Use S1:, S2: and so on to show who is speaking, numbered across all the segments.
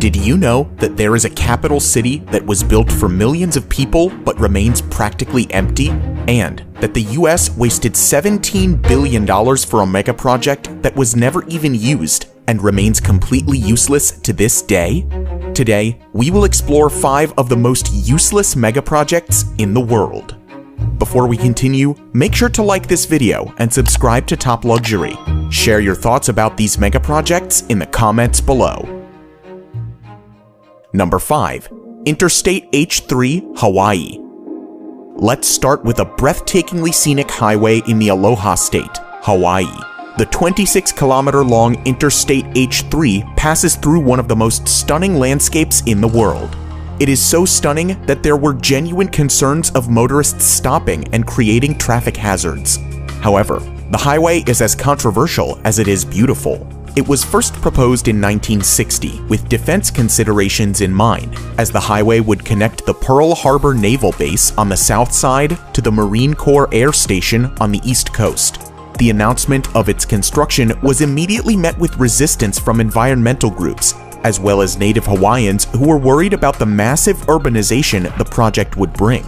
S1: Did you know that there is a capital city that was built for millions of people but remains practically empty? And that the US wasted $17 billion for a mega project that was never even used and remains completely useless to this day? Today, we will explore 5 of the most useless mega projects in the world. Before we continue, make sure to like this video and subscribe to Top Luxury. Share your thoughts about these mega projects in the comments below. Number 5. Interstate H3, Hawaii. Let's start with a breathtakingly scenic highway in the Aloha State, Hawaii. The 26-kilometer-long Interstate H3 passes through one of the most stunning landscapes in the world. It is so stunning that there were genuine concerns of motorists stopping and creating traffic hazards. However, the highway is as controversial as it is beautiful. It was first proposed in 1960 with defense considerations in mind, as the highway would connect the Pearl Harbor Naval Base on the south side to the Marine Corps Air Station on the east coast. The announcement of its construction was immediately met with resistance from environmental groups, as well as native Hawaiians who were worried about the massive urbanization the project would bring.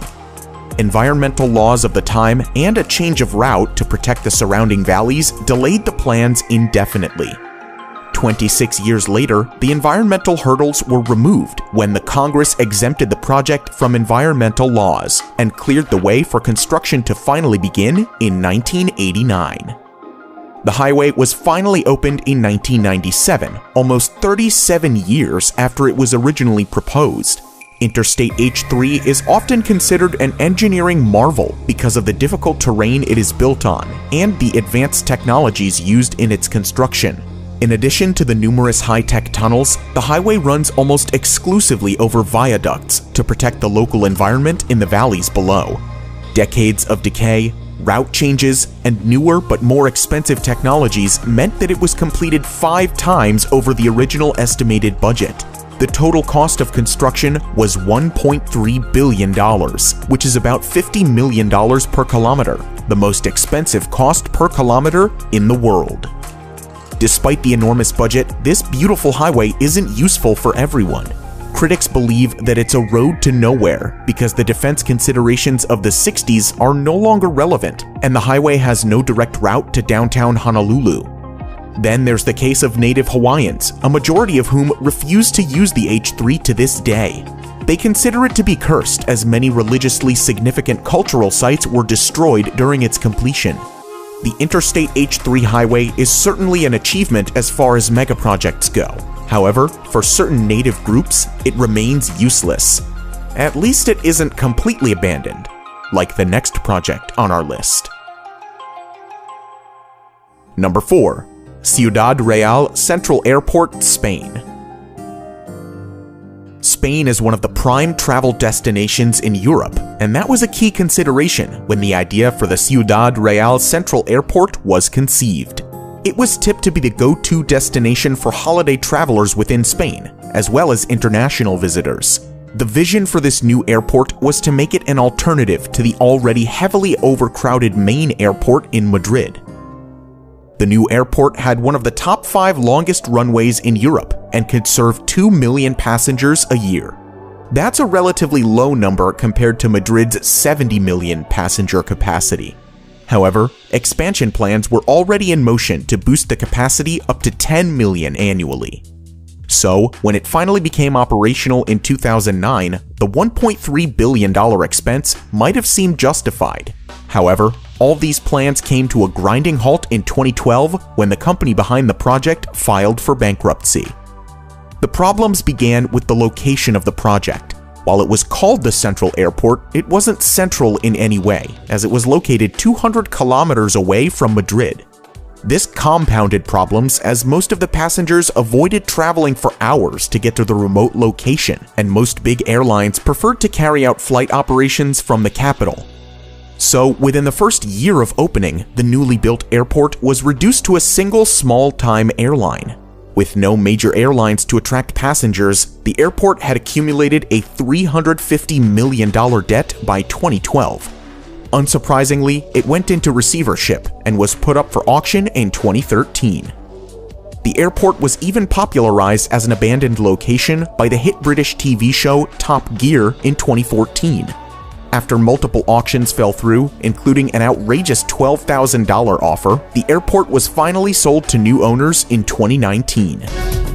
S1: Environmental laws of the time and a change of route to protect the surrounding valleys delayed the plans indefinitely. 26 years later, the environmental hurdles were removed when the Congress exempted the project from environmental laws and cleared the way for construction to finally begin in 1989. The highway was finally opened in 1997, almost 37 years after it was originally proposed. Interstate H3 is often considered an engineering marvel because of the difficult terrain it is built on and the advanced technologies used in its construction. In addition to the numerous high-tech tunnels, the highway runs almost exclusively over viaducts to protect the local environment in the valleys below. Decades of decay, route changes, and newer but more expensive technologies meant that it was completed 5 times over the original estimated budget. The total cost of construction was $1.3 billion, which is about $50 million per kilometer, the most expensive cost per kilometer in the world. Despite the enormous budget, this beautiful highway isn't useful for everyone. Critics believe that it's a road to nowhere because the defense considerations of the 60s are no longer relevant, and the highway has no direct route to downtown Honolulu. Then there's the case of native Hawaiians, a majority of whom refuse to use the H3 to this day. They consider it to be cursed, as many religiously significant cultural sites were destroyed during its completion. The Interstate H3 highway is certainly an achievement as far as megaprojects go. However, for certain native groups, it remains useless. At least it isn't completely abandoned, like the next project on our list. Number 4. Ciudad Real Central Airport, Spain. Spain is one of the prime travel destinations in Europe, and that was a key consideration when the idea for the Ciudad Real Central Airport was conceived. It was tipped to be the go-to destination for holiday travelers within Spain, as well as international visitors. The vision for this new airport was to make it an alternative to the already heavily overcrowded main airport in Madrid. The new airport had one of the top 5 longest runways in Europe and could serve 2 million passengers a year. That's a relatively low number compared to Madrid's 70 million passenger capacity. However, expansion plans were already in motion to boost the capacity up to 10 million annually. So, when it finally became operational in 2009, the $1.3 billion expense might have seemed justified. However, all these plans came to a grinding halt in 2012 when the company behind the project filed for bankruptcy. The problems began with the location of the project. While it was called the Central Airport, it wasn't central in any way, as it was located 200 kilometers away from Madrid. This compounded problems as most of the passengers avoided traveling for hours to get to the remote location, and most big airlines preferred to carry out flight operations from the capital. So, within the first year of opening, the newly built airport was reduced to a single small-time airline. With no major airlines to attract passengers, the airport had accumulated a $350 million debt by 2012. Unsurprisingly, it went into receivership and was put up for auction in 2013. The airport was even popularized as an abandoned location by the hit British TV show Top Gear in 2014. After multiple auctions fell through, including an outrageous $12,000 offer, the airport was finally sold to new owners in 2019.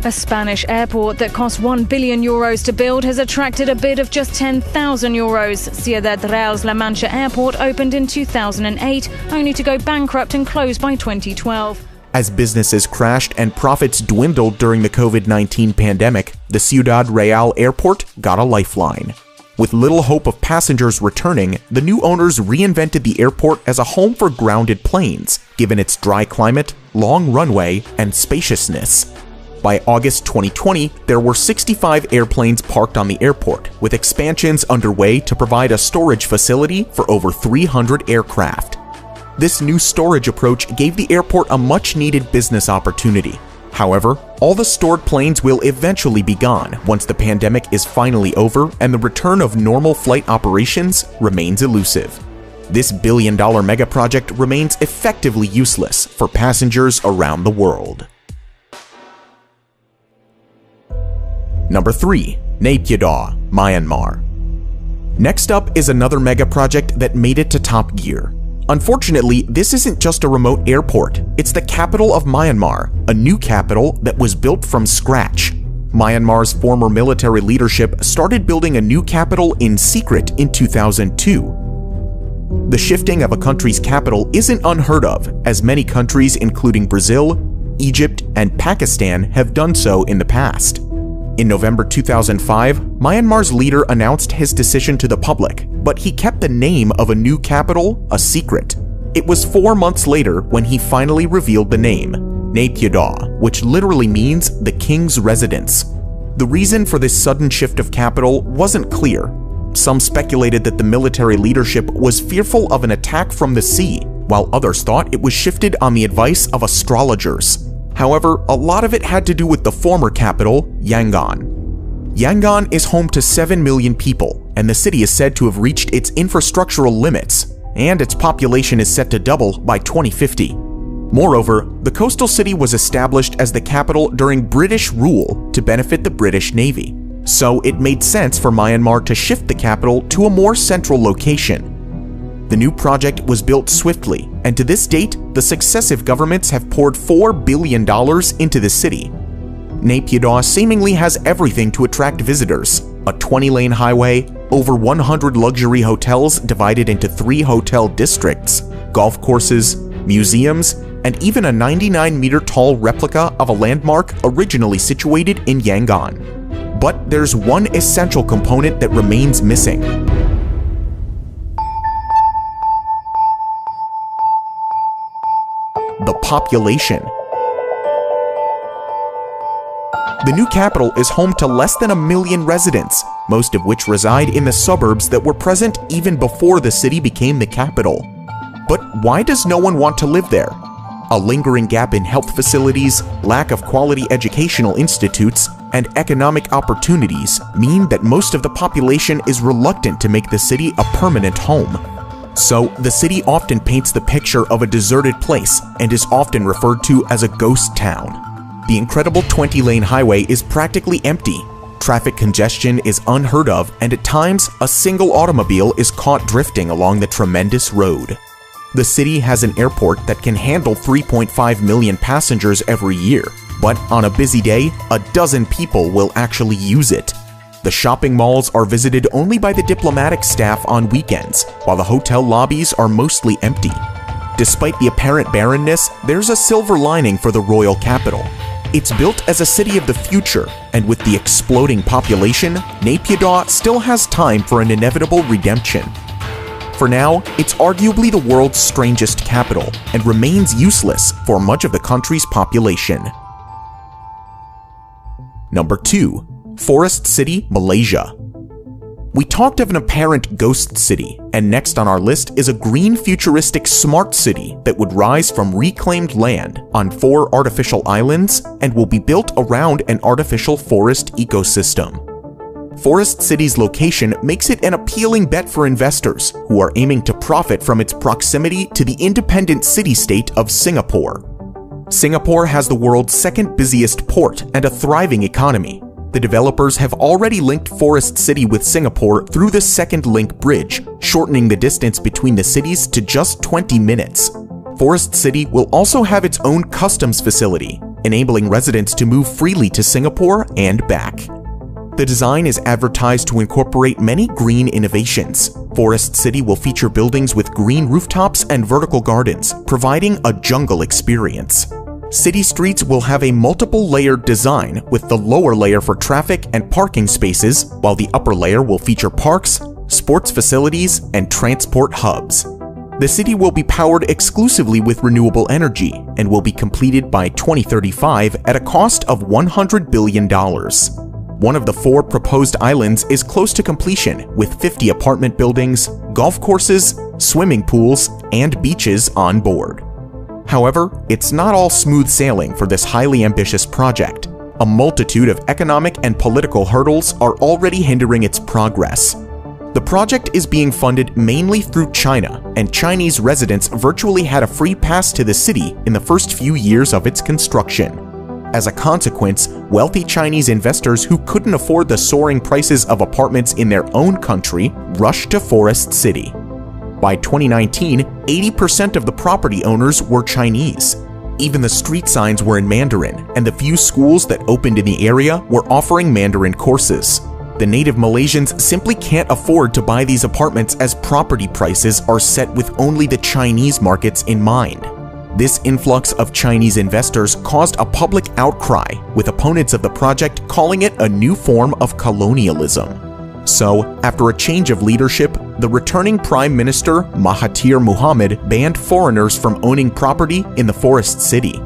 S2: A Spanish airport that cost €1 billion to build has attracted a bid of just €10,000. Ciudad Real's La Mancha Airport opened in 2008, only to go bankrupt and close by 2012.
S1: As businesses crashed and profits dwindled during the COVID-19 pandemic, the Ciudad Real Airport got a lifeline. With little hope of passengers returning, the new owners reinvented the airport as a home for grounded planes, given its dry climate, long runway, and spaciousness. By August 2020, there were 65 airplanes parked on the airport, with expansions underway to provide a storage facility for over 300 aircraft. This new storage approach gave the airport a much-needed business opportunity. However, all the stored planes will eventually be gone once the pandemic is finally over and the return of normal flight operations remains elusive. This billion-dollar megaproject remains effectively useless for passengers around the world. Number 3. Naypyidaw, Myanmar. Next up is another megaproject that made it to Top Gear. Unfortunately, this isn't just a remote airport, it's the capital of Myanmar, a new capital that was built from scratch. Myanmar's former military leadership started building a new capital in secret in 2002. The shifting of a country's capital isn't unheard of, as many countries including Brazil, Egypt, and Pakistan have done so in the past. In November 2005, Myanmar's leader announced his decision to the public, but he kept the name of a new capital a secret. It was 4 months later when he finally revealed the name, Naypyidaw, which literally means the king's residence. The reason for this sudden shift of capital wasn't clear. Some speculated that the military leadership was fearful of an attack from the sea, while others thought it was shifted on the advice of astrologers. However, a lot of it had to do with the former capital, Yangon. Yangon is home to 7 million people, and the city is said to have reached its infrastructural limits, and its population is set to double by 2050. Moreover, the coastal city was established as the capital during British rule to benefit the British Navy, so it made sense for Myanmar to shift the capital to a more central location. The new project was built swiftly, and to this date, the successive governments have poured $4 billion into the city. Naypyidaw seemingly has everything to attract visitors: a 20-lane highway, over 100 luxury hotels divided into 3 hotel districts, golf courses, museums, and even a 99-meter-tall replica of a landmark originally situated in Yangon. But there's one essential component that remains missing: the population. The new capital is home to less than 1 million residents, most of which reside in the suburbs that were present even before the city became the capital. But why does no one want to live there? A lingering gap in health facilities, lack of quality educational institutes, and economic opportunities mean that most of the population is reluctant to make the city a permanent home. So, the city often paints the picture of a deserted place and is often referred to as a ghost town. The incredible 20-lane highway is practically empty. Traffic congestion is unheard of, and at times, a single automobile is caught drifting along the tremendous road. The city has an airport that can handle 3.5 million passengers every year, but on a busy day, a dozen people will actually use it. The shopping malls are visited only by the diplomatic staff on weekends, while the hotel lobbies are mostly empty. Despite the apparent barrenness, there's a silver lining for the royal capital. It's built as a city of the future, and with the exploding population, Naypyidaw still has time for an inevitable redemption. For now, it's arguably the world's strangest capital, and remains useless for much of the country's population. Number 2. Forest City, Malaysia. We talked of an apparent ghost city, and next on our list is a green futuristic smart city that would rise from reclaimed land on 4 artificial islands and will be built around an artificial forest ecosystem. Forest City's location makes it an appealing bet for investors who are aiming to profit from its proximity to the independent city-state of Singapore. Singapore has the world's second busiest port and a thriving economy. The developers have already linked Forest City with Singapore through the Second Link Bridge, shortening the distance between the cities to just 20 minutes. Forest City will also have its own customs facility, enabling residents to move freely to Singapore and back. The design is advertised to incorporate many green innovations. Forest City will feature buildings with green rooftops and vertical gardens, providing a jungle experience. City streets will have a multiple-layered design, with the lower layer for traffic and parking spaces, while the upper layer will feature parks, sports facilities, and transport hubs. The city will be powered exclusively with renewable energy and will be completed by 2035 at a cost of $100 billion. One of the 4 proposed islands is close to completion, with 50 apartment buildings, golf courses, swimming pools, and beaches on board. However, it's not all smooth sailing for this highly ambitious project. A multitude of economic and political hurdles are already hindering its progress. The project is being funded mainly through China, and Chinese residents virtually had a free pass to the city in the first few years of its construction. As a consequence, wealthy Chinese investors who couldn't afford the soaring prices of apartments in their own country rushed to Forest City. By 2019, 80% of the property owners were Chinese. Even the street signs were in Mandarin, and the few schools that opened in the area were offering Mandarin courses. The native Malaysians simply can't afford to buy these apartments as property prices are set with only the Chinese markets in mind. This influx of Chinese investors caused a public outcry, with opponents of the project calling it a new form of colonialism. So, after a change of leadership, the returning Prime Minister Mahathir Mohamad banned foreigners from owning property in the Forest City.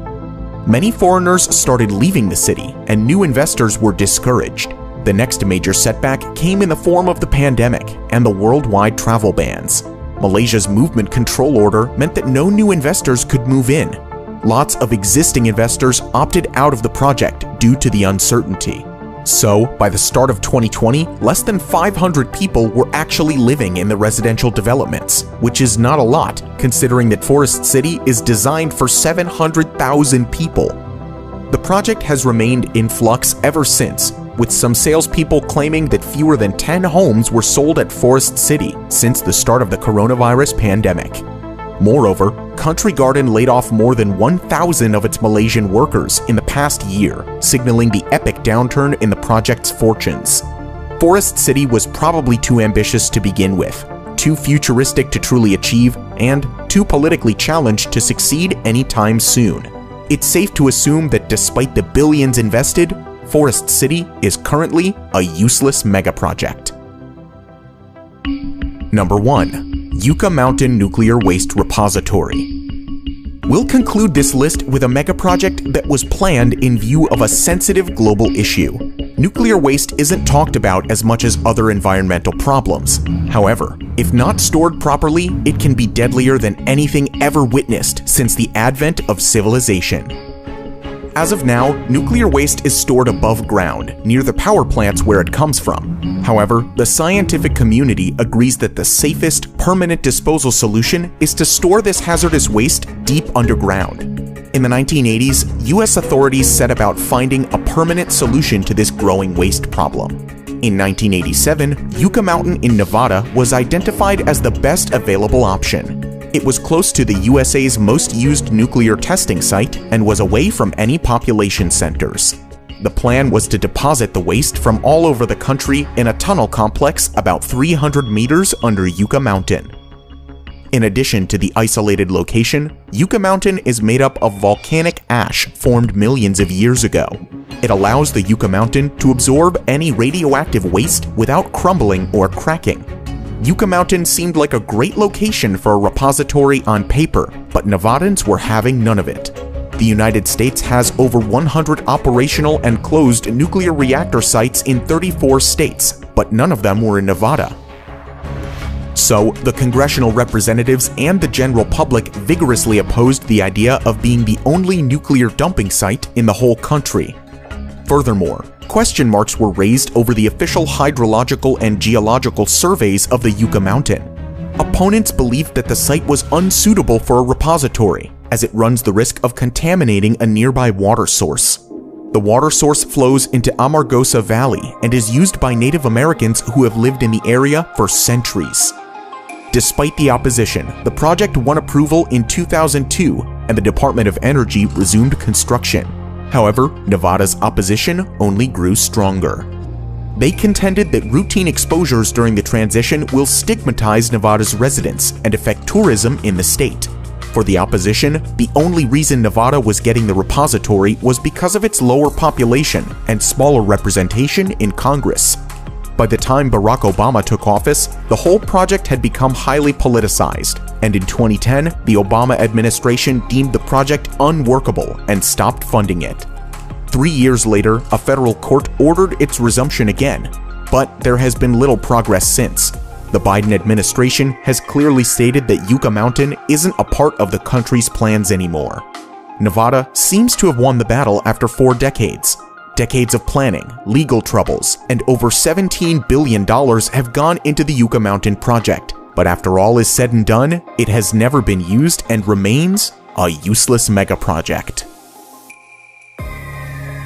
S1: Many foreigners started leaving the city, and new investors were discouraged. The next major setback came in the form of the pandemic and the worldwide travel bans. Malaysia's movement control order meant that no new investors could move in. Lots of existing investors opted out of the project due to the uncertainty. So, by the start of 2020, less than 500 people were actually living in the residential developments, which is not a lot, considering that Forest City is designed for 700,000 people. The project has remained in flux ever since, with some salespeople claiming that fewer than 10 homes were sold at Forest City since the start of the coronavirus pandemic. Moreover, Country Garden laid off more than 1,000 of its Malaysian workers in the past year, signaling the epic downturn in the project's fortunes. Forest City was probably too ambitious to begin with, too futuristic to truly achieve, and too politically challenged to succeed anytime soon. It's safe to assume that despite the billions invested, Forest City is currently a useless mega project. Number 1. Yucca Mountain Nuclear Waste Repository. We'll conclude this list with a mega project that was planned in view of a sensitive global issue. Nuclear waste isn't talked about as much as other environmental problems. However, if not stored properly, it can be deadlier than anything ever witnessed since the advent of civilization. As of now, nuclear waste is stored above ground, near the power plants where it comes from. However, the scientific community agrees that the safest, permanent disposal solution is to store this hazardous waste deep underground. In the 1980s, US authorities set about finding a permanent solution to this growing waste problem. In 1987, Yucca Mountain in Nevada was identified as the best available option. It was close to the USA's most used nuclear testing site and was away from any population centers. The plan was to deposit the waste from all over the country in a tunnel complex about 300 meters under Yucca Mountain. In addition to the isolated location, Yucca Mountain is made up of volcanic ash formed millions of years ago. It allows the Yucca Mountain to absorb any radioactive waste without crumbling or cracking. Yucca Mountain seemed like a great location for a repository on paper, but Nevadans were having none of it. The United States has over 100 operational and closed nuclear reactor sites in 34 states, but none of them were in Nevada. So, the congressional representatives and the general public vigorously opposed the idea of being the only nuclear dumping site in the whole country. Furthermore, question marks were raised over the official hydrological and geological surveys of the Yucca Mountain. Opponents believed that the site was unsuitable for a repository, as it runs the risk of contaminating a nearby water source. The water source flows into Amargosa Valley and is used by Native Americans who have lived in the area for centuries. Despite the opposition, the project won approval in 2002 and the Department of Energy resumed construction. However, Nevada's opposition only grew stronger. They contended that routine exposures during the transition will stigmatize Nevada's residents and affect tourism in the state. For the opposition, the only reason Nevada was getting the repository was because of its lower population and smaller representation in Congress. By the time Barack Obama took office, the whole project had become highly politicized, and in 2010, the Obama administration deemed the project unworkable and stopped funding it. 3 years later, a federal court ordered its resumption again, but there has been little progress since. The Biden administration has clearly stated that Yucca Mountain isn't a part of the country's plans anymore. Nevada seems to have won the battle after 4 decades. Decades of planning, legal troubles, and over $17 billion have gone into the Yucca Mountain project. But after all is said and done, it has never been used and remains a useless mega project.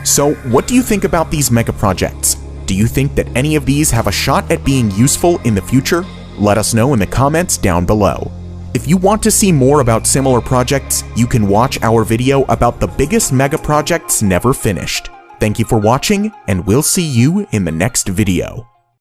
S1: So, what do you think about these mega projects? Do you think that any of these have a shot at being useful in the future? Let us know in the comments down below. If you want to see more about similar projects, you can watch our video about the biggest mega projects never finished. Thank you for watching, and we'll see you in the next video.